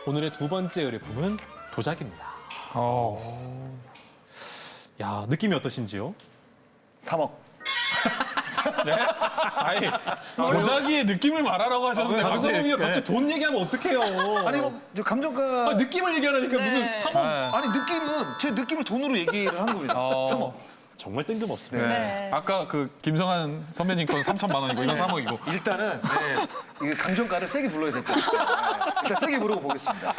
오늘의 두 번째 의뢰품은 도자기입니다. 야, 느낌이 어떠신지요? 3억. 네? 아니, 도자기의 느낌을 말하라고 하셨는데 장성훈이가 갑자기 돈 얘기하면 어떡해요? 아니 이거 저 감정가. 느낌을 얘기하라니까 무슨 3억. 아니 느낌은 제 느낌을 돈으로 얘기를 한 겁니다. 3억. 정말 뜬금없습니다. 네. 아까 그 김성한 선배님 건 3천만 원이고 이건 3억이고. 일단은 이게 감정가를 세게 불러야 될 것 같아요. 일단 세게 부르고 보겠습니다.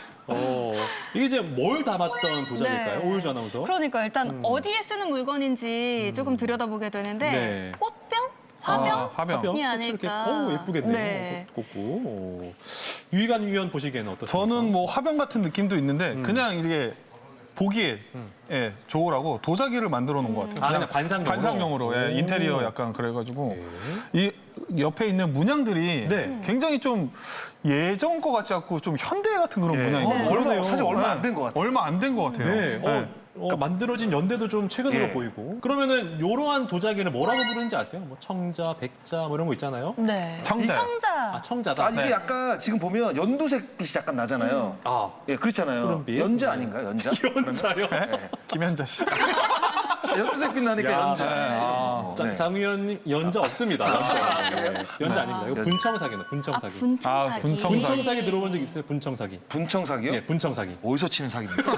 이게 이제 뭘 담았던 도자기일까요? 네. 오유주 아나운서. 그러니까 일단 어디에 쓰는 물건인지 조금 들여다보게 되는데 네. 꽃병? 화병? 화병. 이 꽃을 아닐까. 이렇게 예쁘겠네요. 네. 꽂고. 유희관 위원 보시기에는 어떻습니까? 저는 뭐 화병 같은 느낌도 있는데 그냥 이게 보기에 예, 좋으라고 도자기를 만들어 놓은 것 같아요. 그냥 관상용으로? 관상용으로 예, 오. 인테리어 약간 그래가지고 이 옆에 있는 문양들이 네. 굉장히 좀 예전 거 같지 않고 좀 현대 같은 그런 문양이에요. 얼마 사실 얼마 안 된 것 같아요. 얼마 안 된 것 같아요. 네. 만들어진 연대도 좀 최근으로 예. 보이고. 그러면은 이러한 도자기를 뭐라고 부르는지 아세요? 뭐 청자, 백자 뭐 이런 거 있잖아요. 네. 청자요. 청자. 청자다. 아 이게 약간 지금 보면 연두색빛이 약간 나잖아요. 예, 그렇잖아요. 푸른빛? 연자 아닌가요? 연자? 연자요? 김현자 씨. 연두색빛 나니까 야. 연자. 자, 네. 장 의원님 연자 없습니다. 연자 아닙니다. 이거 분청사기는 아, 분청사기. 분청사기. 분청사기. 분청사기 들어본 적 있어요? 분청사기. 분청사기요? 예, 분청사기. 어디서 치는 사기입니까?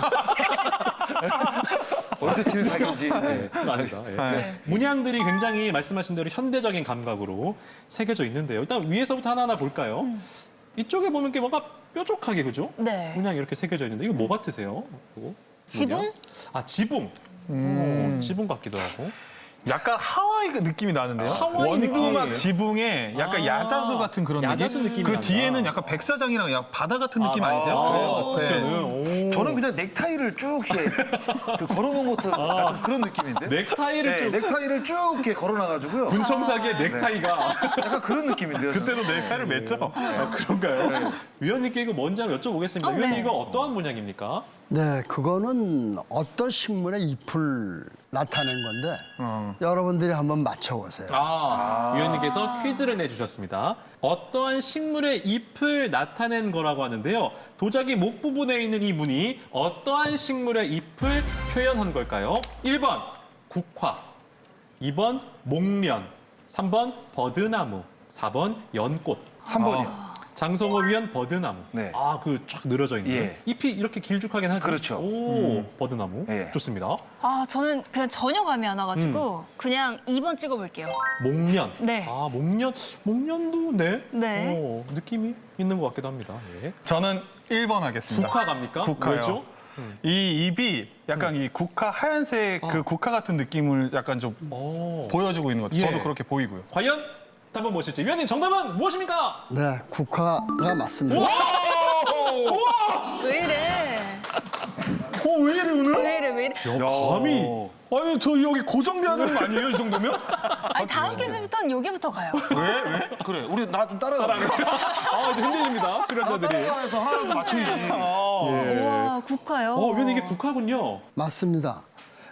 어디서 치는 사기인지. 네. 그거 아닙니다. 예. 네. 문양들이 굉장히 말씀하신 대로 현대적인 감각으로 새겨져 있는데요. 일단 위에서부터 하나하나 볼까요? 이쪽에 보면 게 뭔가 뾰족하게 그죠? 네. 문양이 이렇게 새겨져 있는데 이거 뭐 같으세요? 이거? 지붕? 문양? 아, 지붕. 지붕 같기도 하고. 약간 하와이 그 느낌이 나는데요. 하와이 원두막 느낌이에요? 지붕에 약간 야자수 같은 그런 야자수 느낌이 그 난다. 뒤에는 약간 백사장이랑 약간 바다 같은 느낌 아니세요? 그래요? 네. 어떻게는? 저는 그냥 넥타이를 쭉 이렇게 그 걸어놓은 것도 약간 그런 느낌인데. 넥타이를 네, 쭉 넥타이를 쭉 이렇게 걸어놔가지고요. 분청사기의 넥타이가 약간 그런 느낌인데요. 그때도 넥타이를 맸죠? 아, 그런가요? 위원님께 이거 뭔지 한번 여쭤보겠습니다. 위원님 네. 이거 어떠한 문양입니까? 네, 그거는 어떤 식물의 잎을 나타낸 건데 여러분들이 한번 맞춰보세요. 위원님께서 퀴즈를 내주셨습니다. 어떠한 식물의 잎을 나타낸 거라고 하는데요. 도자기 목 부분에 있는 이 무늬 어떠한 식물의 잎을 표현한 걸까요? 1번 국화, 2번 목련, 3번 버드나무, 4번 연꽃. 3번이요. 장성호 위원 버드나무. 네. 그 쫙 늘어져 있는. 예. 잎이 이렇게 길쭉하긴 하죠. 그렇죠. 오, 버드나무. 예. 좋습니다. 아, 저는 그냥 전혀 감이 안 와가지고 그냥 2번 찍어볼게요. 목련. 네. 목련도 네. 네. 느낌이 있는 것 같기도 합니다. 예. 저는 1번 하겠습니다. 국화 갑니까? 국화요. 왜죠? 이 잎이 약간 이 국화 하얀색 그 국화 같은 느낌을 약간 좀 보여주고 있는 것 같아요. 예. 저도 그렇게 보이고요. 과연 답은 무엇일지. 위원님 정답은 무엇입니까? 네, 국화가 맞습니다. 왜 이래? 왜 이래 오늘? 왜 이래? 왜 이래? 감히. 아니 저 여기 고정돼야 되는 거 아니에요 이 정도면? 아니, 다음 퀴즈부터는 여기부터 가요. 왜? 그래, 우리 나 좀 따라가. 이제 흔들립니다. 출연자들이. 따라가서 하나도 맞춰야지. 우와, 국화요? 위원님 이게 국화군요. 맞습니다.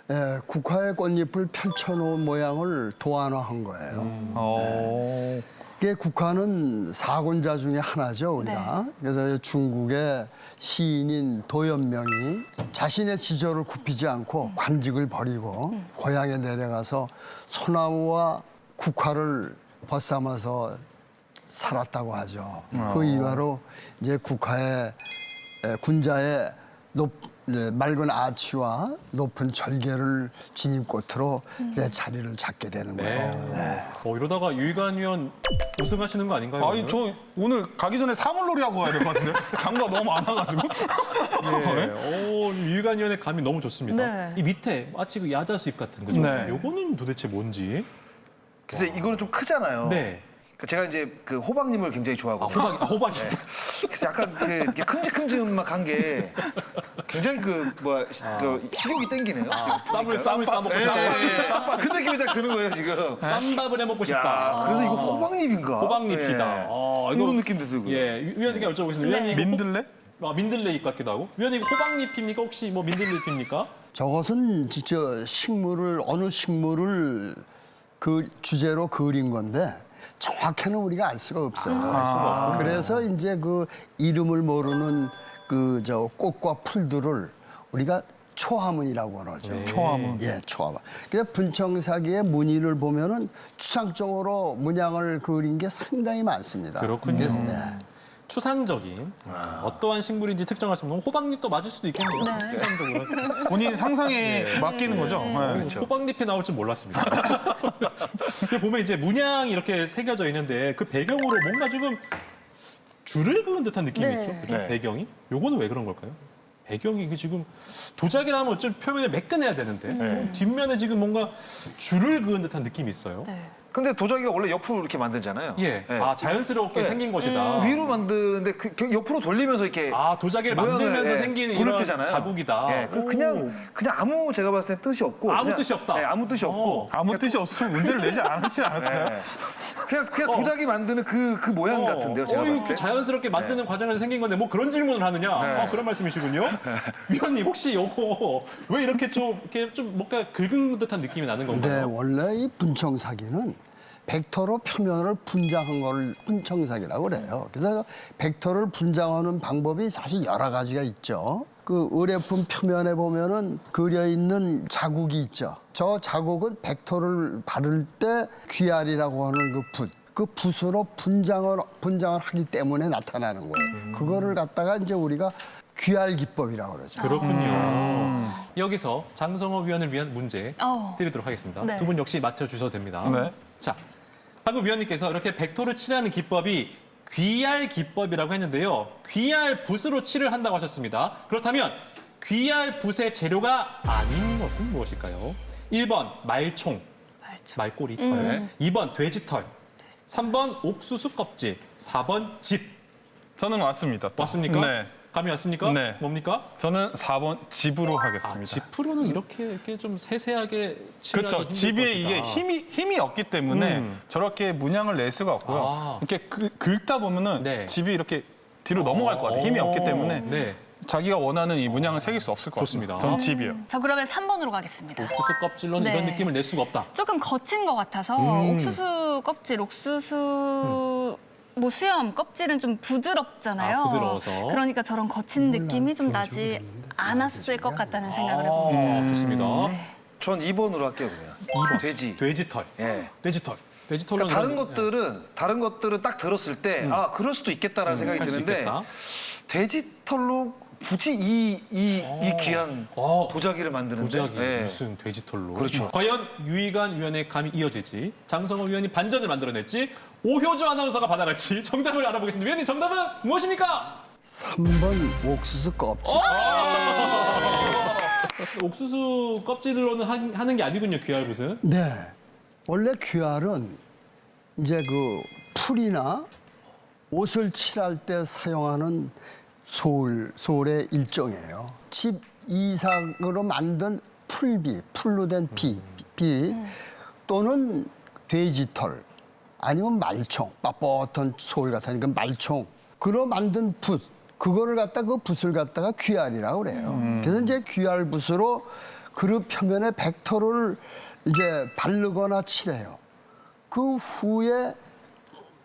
예, 국화의 꽃잎을 펼쳐놓은 모양을 도안화한 거예요. 이게 국화는 사군자 중에 하나죠, 우리가. 그래서 중국의 시인인 도연명이 자신의 지저를 굽히지 않고 관직을 버리고 고향에 내려가서 소나무와 국화를 벗삼아서 살았다고 하죠. 그 일화로 이제 국화의 군자의 맑은 아치와 높은 절개를 진입꽃으로 이제 자리를 잡게 되는 거예요. 네. 이러다가 유희관 위원 우승하시는 거 아닌가요? 아니 오늘? 저 오늘 가기 전에 사물놀이 하고 가야 될 것 같은데 장구가 너무 많아가지고. 유희관 위원의 감이 너무 좋습니다. 네. 이 밑에 마치 그 야자수잎 같은 거죠. 네. 요거는 도대체 뭔지. 그래서 이거는 좀 크잖아요. 네. 제가 이제 그 호박님을 굉장히 좋아하고. 호박이. 그래서 약간 이렇게 큼직큼직한 게 굉장히 그 식욕이 땡기네요. 쌈을 싸먹고 싶다. 그 느낌이 딱 드는 거예요 지금. 쌈밥을 해먹고 야, 싶다. 그래서 이거 호박잎인가? 호박잎이다. 예. 이런 느낌도 들고. 예, 위원님께 여쭤보겠습니다. 네. 위원님 이거 민들레? 민들레 잎 같기도 하고. 위원님 이거 호박잎입니까? 혹시 뭐 민들레 잎입니까? 저것은 진짜 어느 식물을 그 주제로 그린 건데 정확히는 우리가 알 수가 없어요. 알 수가 없고. 그래서 이제 그 이름을 모르는 그 저 꽃과 풀들을 우리가 초화문이라고 그러죠. 네. 초화문. 예, 초화문. 그래서 분청사기의 무늬를 보면은 추상적으로 문양을 그린 게 상당히 많습니다. 그렇군요. 네. 추상적인 어떠한 식물인지 특정할 수 없는 호박잎도 맞을 수도 있겠네요. 네. 추상적으로. 본인 상상에 맡기는 거죠. 네. 호박잎이 나올 줄 몰랐습니다. 근데 보면 이제 문양이 이렇게 새겨져 있는데 그 배경으로 뭔가 조금 줄을 그은 듯한 느낌이 네. 있죠. 그죠? 네. 배경이. 요거는 왜 그런 걸까요? 배경이 이게 지금 도자기라면 좀 표면을 매끈해야 되는데 뒷면에 지금 뭔가 줄을 그은 듯한 느낌이 있어요. 네. 근데 도자기가 원래 옆으로 이렇게 만들잖아요. 예. 네. 아, 자연스럽게 네. 생긴 것이다. 위로 만드는데 그 옆으로 돌리면서 이렇게 아, 도자기를 모양을, 만들면서 예, 생기는 그럴 이런 때잖아요. 자국이다. 예, 오. 그냥 아무 제가 봤을 때 뜻이 없고 아무 그냥, 뜻이 없다. 예, 아무 뜻이 없고 아무 뜻이 없으면 문제를 내지 않지 않았어요? 예. 그냥 도자기 만드는 그 모양 같은데요. 제가 봤을 이렇게 때. 자연스럽게 만드는 과정에서 생긴 건데 뭐 그런 질문을 하느냐? 그런 말씀이시군요. 위원님 혹시 요거 왜 이렇게 좀 뭔가 긁은 듯한 느낌이 나는 근데 건가요? 원래 이 분청사기는 벡터로 표면을 분장한 걸 분청사기라고 그래요. 그래서 벡터를 분장하는 방법이 사실 여러 가지가 있죠. 그 의뢰품 표면에 보면은 그려 있는 자국이 있죠. 저 자국은 벡터를 바를 때 귀알이라고 하는 그 붓. 그 붓으로 분장을 하기 때문에 나타나는 거예요. 그거를 갖다가 이제 우리가 귀알 기법이라고 그러죠. 그렇군요. 여기서 장성호 위원을 위한 문제 어. 드리도록 하겠습니다. 네. 두 분 역시 맞춰주셔도 됩니다. 네. 자, 방금 위원님께서 이렇게 벡터를 칠하는 기법이 귀알 기법이라고 했는데요. 귀알 붓으로 칠을 한다고 하셨습니다. 그렇다면 귀알 붓의 재료가 아닌 것은 무엇일까요? 1번 말총, 말꼬리털. 2번 돼지털. 3번 옥수수 껍질. 4번 짚. 저는 왔습니다. 또. 왔습니까? 네. 감이 왔습니까? 네. 뭡니까? 저는 4번 집으로 아, 하겠습니다. 짚으로는 이렇게 좀 세세하게 칠하기 그렇죠. 힘들 집에 이게 것이다. 힘이 없기 때문에 저렇게 문양을 낼 수가 없고요. 아. 이렇게 긁다 보면은 네. 집이 이렇게 뒤로 넘어갈 것 같아요. 힘이 없기 때문에 네. 자기가 원하는 이 문양을 새길 수 없을 것 좋습니다. 같습니다. 전 집이요. 저 그러면 3번으로 가겠습니다. 옥수수 껍질로는 네. 이런 느낌을 낼 수가 없다. 조금 거친 것 같아서 옥수수 껍질, 옥수수 뭐 수염 껍질은 좀 부드럽잖아요. 아, 부드러워서. 그러니까 저런 거친 느낌이 좀 나지 않았을 것 같다는 생각을 해봅니다. 좋습니다. 전 2번으로 할게요 그냥. 2번. 돼지. 돼지털. 예. 돼지털. 돼지털로 그러니까 다른 것들은 딱 들었을 때 아 그럴 수도 있겠다라는 생각이 할 수 드는데 있겠다. 돼지털로 굳이 이 귀한 어. 도자기를 만드는데 도자기 예. 무슨 돼지털로. 그렇죠. 과연 유희관 위원의 감이 이어질지, 장성호 위원이 반전을 만들어낼지, 오효주 아나운서가 받아갈지 정답을 알아보겠습니다. 위원님 정답은 무엇입니까? 3번 옥수수 껍질. 옥수수 껍질로는 하는 게 아니군요, 귀알붓은. 네. 원래 귀알은 이제 그 풀이나 옷을 칠할 때 사용하는 소울의 일종이에요. 집 이삭으로 만든 풀로 된 비 또는 돼지털 아니면 말총, 빳빳한 소울 같으니까 말총 그로 만든 붓 그거를 갖다가 그 붓을 갖다가 귀알이라고 그래요. 그래서 이제 귀알 붓으로 그릇 표면에 벡터를 이제 바르거나 칠해요. 그 후에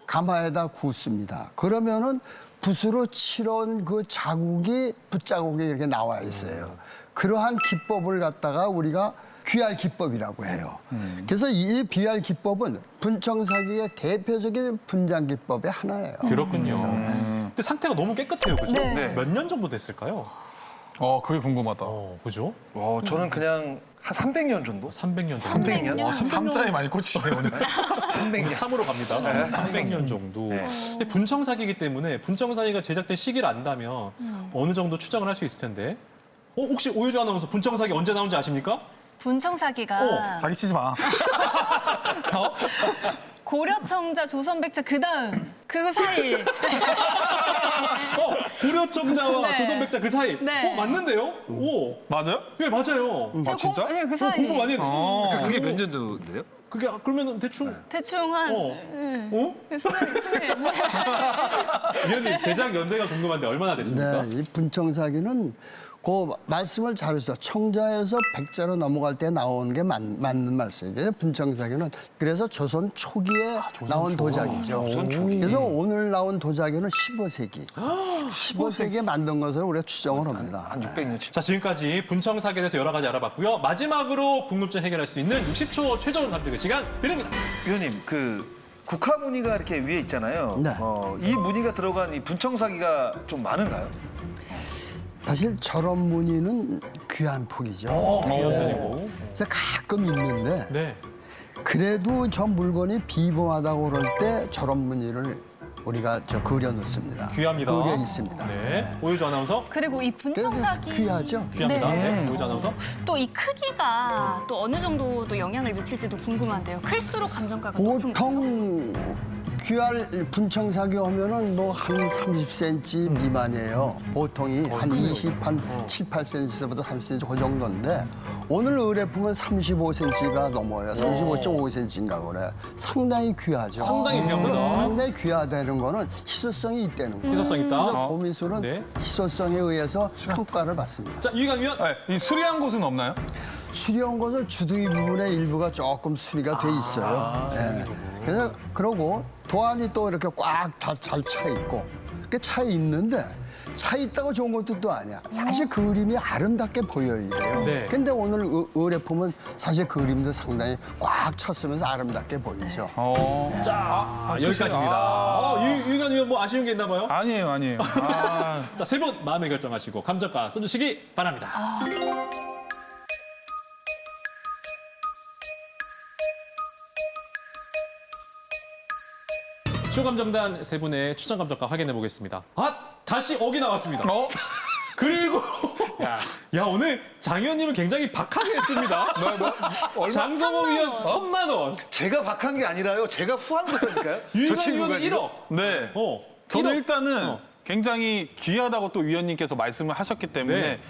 가마에다 굽습니다. 그러면은 붓으로 칠한 그 자국이 붓자국이 이렇게 나와 있어요. 그러한 기법을 갖다가 우리가 귀알 기법이라고 해요. 그래서 이 귀알 기법은 분청사기의 대표적인 분장 기법의 하나예요. 그렇군요. 근데 상태가 너무 깨끗해요, 그죠? 네. 몇 년 정도 됐을까요? 그게 궁금하다. 그죠? 저는 그냥 한 300년 정도? 300년 정도. 300년? 와, 300년. 삼자에 많이 꽂히시네 오늘. 300년. 3으로 갑니다. 300년 정도. 네. 근데 분청사기이기 때문에 분청사기가 제작된 시기를 안다면 어느 정도 추정을 할 수 있을 텐데. 혹시 오유주 아나운서 분청사기 언제 나온지 아십니까? 분청사기가 자기 치지 마. 고려청자, 조선백자 그 다음 그 사이 고려청자와 네. 조선백자 그 사이. 네. 맞는데요? 오. 맞아요? 네, 맞아요. 제가 진짜? 네, 그 사이 공부 많이 했는데. 그게 몇 년도인데요? 그게 그러면 대충 대충 한 어? 네. 위원님 제작 연대가 궁금한데 얼마나 됐습니까? 네, 이 분청사기는 그 말씀을 잘하셨어요. 청자에서 백자로 넘어갈 때 나오는 게 맞는 말씀이에요. 분청사기는 그래서 조선 초기에 나온 도자기죠. 그래서 오늘 나온 도자기는 15세기. 15세기에 만든 것으로 우리가 추정을 합니다. 한 600년 자, 지금까지 분청사기에 대해서 여러 가지 알아봤고요. 마지막으로 궁금증 해결할 수 있는 60초 최종 답변 시간 드립니다. 위원님, 그 국화 무늬가 이렇게 위에 있잖아요. 네. 이 무늬가 들어간 이 분청사기가 좀 많은가요? 사실 저런 무늬는 귀한 폭이죠. 귀한 편이고. 그래서 가끔 있는데 네. 그래도 저 물건이 비범하다고 그럴 때 저런 무늬를 우리가 그려 놓습니다. 귀합니다. 그려 있습니다. 네. 오유주 아나운서. 그리고 이 그래서 분청사기 귀하죠. 귀합니다. 네. 네. 오유주 아나운서. 또 이 크기가 또 어느 정도 또 영향을 미칠지도 궁금한데요. 클수록 감정가가 높은가요? 보통 귀할 분청사기 하면은 뭐 한 30cm 미만이에요. 보통이 한 20, 한 7, 8cm보다 30cm 그 정도인데 오늘 의뢰품은 35cm가 넘어요. 35.5cm인가 그래. 상당히 귀하죠. 상당히 귀합니다. 상당히 귀하다는 거는 희소성이 있다는 거예요. 희소성 있다. 그래서 보미술은 네. 희소성에 의해서 평가를 받습니다. 자, 이희강 위원. 네, 이 수리한 곳은 없나요? 수리한 것은 주둥이 부분의 일부가 조금 수리가 돼 있어요. 예. 그래서 그러고 도안이 또 이렇게 꽉 잘 차 있고 그 차 있는데 차 있다고 좋은 것도 또 아니야. 사실 그림이 아름답게 보여야 돼요. 네. 근데 오늘 의뢰품은 사실 그림도 상당히 꽉 찼으면서 아름답게 보이죠. 자, 여기까지입니다. 이희강 위원 뭐 아쉬운 게 있나 봐요? 아니에요, 아니에요. 아, 자, 세 분 마음의 결정하시고 감정가 써주시기 바랍니다. 추감정단 세 분의 추정 감정가 확인해 보겠습니다. 아, 다시 억이 나왔습니다. 그리고 야 오늘 장 의원님은 굉장히 박하게 했습니다. 장성호 위원 1,000만 원, 제가 박한 게 아니라요. 제가 후한 거라니까요. 저 유희관 친구가 위원은 지금. 1억. 네. 일억. 저는 일단은 어. 굉장히 귀하다고 또 위원님께서 말씀을 하셨기 때문에 네.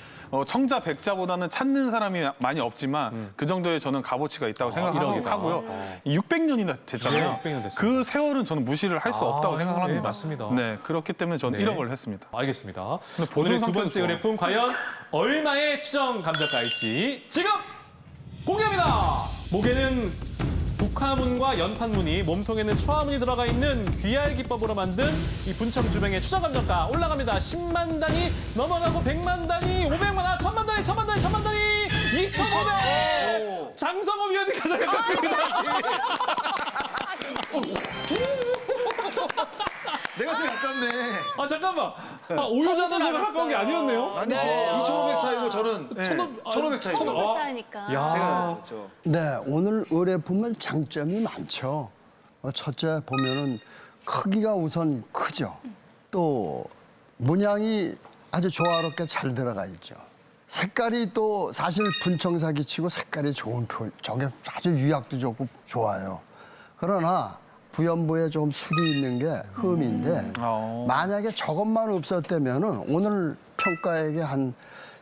청자 백자보다는 찾는 사람이 많이 없지만 그 정도의 저는 값어치가 있다고 일억이다. 생각하고요. 600년이나 됐잖아요. 네, 600년 됐습니다. 그 세월은 저는 무시를 할 수 없다고 생각을 합니다. 네, 맞습니다. 네, 그렇기 때문에 저는 네. 1억을 했습니다. 알겠습니다. 근데 오늘의 두 보존 번째 상태는 의뢰품 과연 얼마의 추정 감정가일지 지금 공개합니다. 목에는 국화문과 연판문이, 몸통에는 초화문이 들어가 있는 귀할 기법으로 만든 이 분청 주병의 추정 감정가 올라갑니다. 10만 단위 넘어가고 100만 단위, 500만 원, 1000만 단위, 1000만 단위, 1000만 단위, 2,500! 장성호 위원이 가져가겠습니다. 내가 제일 가깝네. 아 잠깐만. 오유자 선수가 가까운 게 아니었네요. 아니, 2,500 차이고 저는 1,500 차이고. 천오백 차이니까. 제가 저 네, 오늘 의뢰품은 장점이 많죠. 첫째 보면은 크기가 우선 크죠. 또 문양이 아주 조화롭게 잘 들어가 있죠. 색깔이 또 사실 분청사기 치고 색깔이 좋은 편, 저게 아주 유약도 좋고 좋아요. 그러나 구연부에 조금 술이 있는 게 흠인데 만약에 저것만 없었다면은 오늘 평가액의 한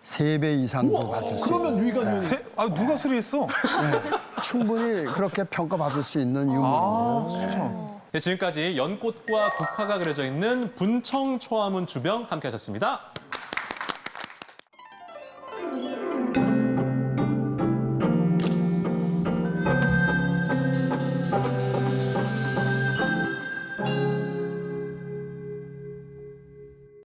3배 이상도 받을 수 있는. 그러면 유희관 위원님 누가 수리했어? 충분히 그렇게 평가받을 수 있는 유물입니다. 네, 지금까지 연꽃과 국화가 그려져 있는 분청 초화문 주병 함께 하셨습니다.